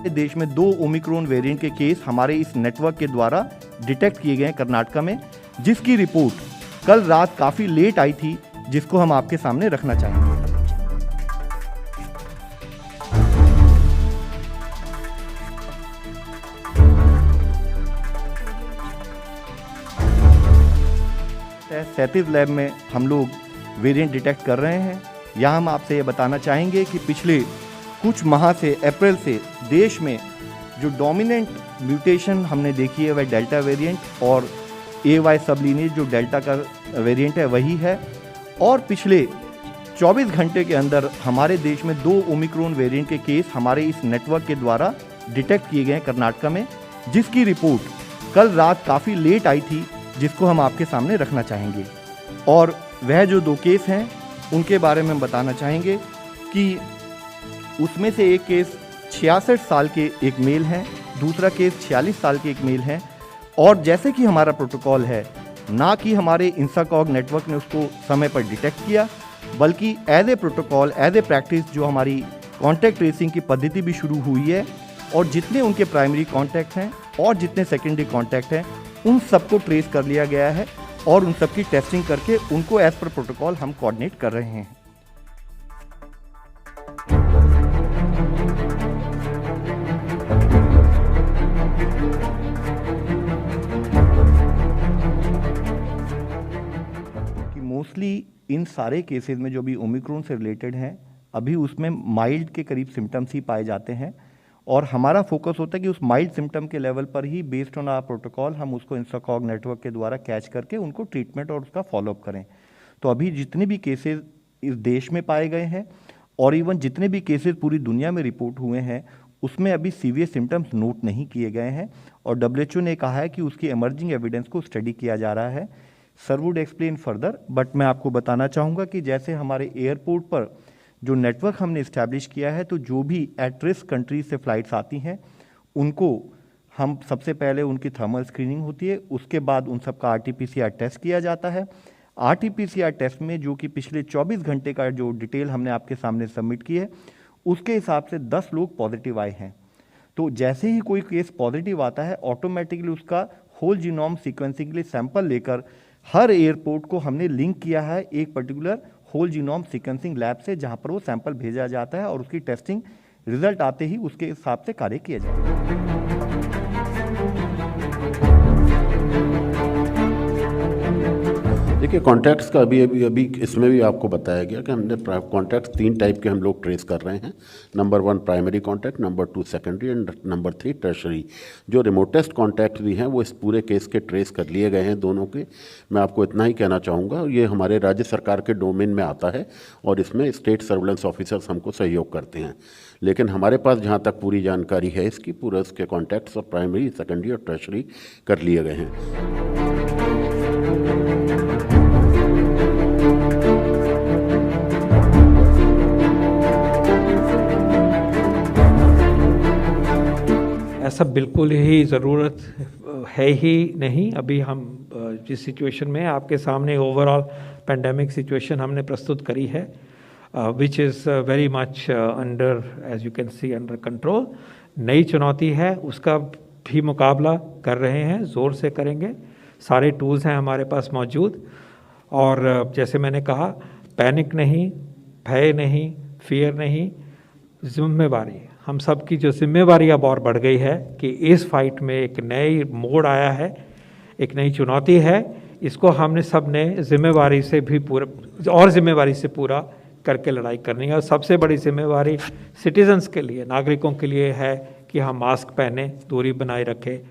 देश में 2 Omicron variant के केस हमारे इस नेटवर्क के द्वारा डिटेक्ट किए गए हैं कर्नाटका में, जिसकी रिपोर्ट कल रात काफ़ी लेट आई थी, जिसको हम आपके सामने रखना चाहेंगे। सैंतीस लैब में हम लोग वेरिएंट डिटेक्ट कर रहे हैं। यहाँ हम आपसे ये बताना चाहेंगे कि पिछले कुछ माह से, अप्रैल से देश में जो डोमिनेंट म्यूटेशन हमने देखी है वह डेल्टा वेरिएंट और AY सबलीनेज जो डेल्टा का वेरिएंट है वही है। और पिछले 24 घंटे के अंदर हमारे देश में 2 ओमिक्रॉन वेरिएंट के केस हमारे इस नेटवर्क के द्वारा डिटेक्ट किए गए हैं कर्नाटका में, जिसकी रिपोर्ट कल रात काफ़ी लेट आई थी, जिसको हम आपके सामने रखना चाहेंगे। और वह जो 2 केस हैं उनके बारे में हम बताना चाहेंगे कि उसमें से एक केस 66 साल के एक मेल हैं, दूसरा केस 46 साल के एक मेल हैं। और जैसे कि हमारा प्रोटोकॉल है, ना कि हमारे इंसाकॉग नेटवर्क ने उसको समय पर डिटेक्ट किया, बल्कि as a protocol, as a practice जो हमारी कॉन्टैक्ट ट्रेसिंग की पद्धति भी शुरू हुई है, और जितने उनके प्राइमरी कॉन्टैक्ट हैं और जितने सेकेंडरी कॉन्टैक्ट हैं उन सबको ट्रेस कर लिया गया है और उन सबकी टेस्टिंग करके उनको एज पर प्रोटोकॉल हम कोऑर्डिनेट कर रहे हैं। कि मोस्टली इन सारे केसेस में जो भी ओमिक्रॉन से रिलेटेड हैं, अभी उसमें माइल्ड के करीब सिम्टम्स ही पाए जाते हैं, और हमारा फोकस होता है कि उस माइल्ड सिम्टम के लेवल पर ही बेस्ड ऑन आवर प्रोटोकॉल हम उसको इंसाकॉग नेटवर्क के द्वारा कैच करके उनको ट्रीटमेंट और उसका फॉलोअप करें। तो अभी जितने भी केसेस इस देश में पाए गए हैं और इवन जितने भी केसेस पूरी दुनिया में रिपोर्ट हुए हैं, उसमें अभी सीवियर सिम्टम्स नोट नहीं किए गए हैं, और WHO ने कहा है कि उसकी एमर्जिंग एविडेंस को स्टडी किया जा रहा है। Sir would explain further, but मैं आपको बताना चाहूँगा कि जैसे हमारे एयरपोर्ट पर जो नेटवर्क हमने इस्टेब्लिश किया है, तो जो भी एट रिस्क कंट्रीज से फ़्लाइट्स आती हैं उनको हम सबसे पहले उनकी थर्मल स्क्रीनिंग होती है, उसके बाद उन सबका RT-PCR टेस्ट किया जाता है। RT-PCR टेस्ट में जो कि पिछले 24 घंटे का जो डिटेल हमने आपके सामने सबमिट की है, उसके हिसाब से 10 लोग पॉजिटिव आए हैं। तो जैसे ही कोई केस पॉजिटिव आता है, ऑटोमेटिकली उसका होल जीनोम सीक्वेंसिंग के लिए सैंपल लेकर हर एयरपोर्ट को हमने लिंक किया है एक particular whole genome sequencing lab से, जहां पर वो सैंपल भेजा जाता है और उसकी टेस्टिंग रिजल्ट आते ही उसके हिसाब से कार्य किया जाता है। देखिए, कॉन्टैक्ट्स का अभी इसमें भी आपको बताया गया कि हमने कॉन्टैक्ट्स 3 टाइप के हम लोग ट्रेस कर रहे हैं। Number 1 primary contact, number 2 secondary and number 3 tertiary. जो रिमोटेस्ट कॉन्टैक्ट भी हैं वो इस पूरे केस के ट्रेस कर लिए गए हैं दोनों के। मैं आपको इतना ही कहना चाहूँगा, ये हमारे राज्य सरकार के डोमेन में आता है और इसमें स्टेट सर्विलेंस ऑफिसर्स हमको सहयोग करते हैं। लेकिन हमारे पास जहाँ तक पूरी जानकारी है इसकी, पूरा इसके कॉन्टैक्ट्स और प्राइमरी, सेकेंडरी और टर्शरी कर लिए गए हैं। ऐसा बिल्कुल ही ज़रूरत है ही नहीं। अभी हम जिस सिचुएशन में आपके सामने ओवरऑल पेंडेमिक सिचुएशन हमने प्रस्तुत करी है, which is very much under, as you can see, under control. नई चुनौती है, उसका भी मुकाबला कर रहे हैं, ज़ोर से करेंगे। सारे टूल्स हैं हमारे पास मौजूद, और जैसे मैंने कहा, पैनिक नहीं, भय नहीं, फियर नहीं, जिम्मेवारी। हम सब की जो जिम्मेवारी अब और बढ़ गई है कि इस फाइट में एक नई मोड़ आया है, एक नई चुनौती है, इसको हमने सब ने जिम्मेवारी से भी पूरा करके लड़ाई करनी है। और सबसे बड़ी जिम्मेवारी सिटीजन्स के लिए, नागरिकों के लिए है कि हम मास्क पहने, दूरी बनाए रखें।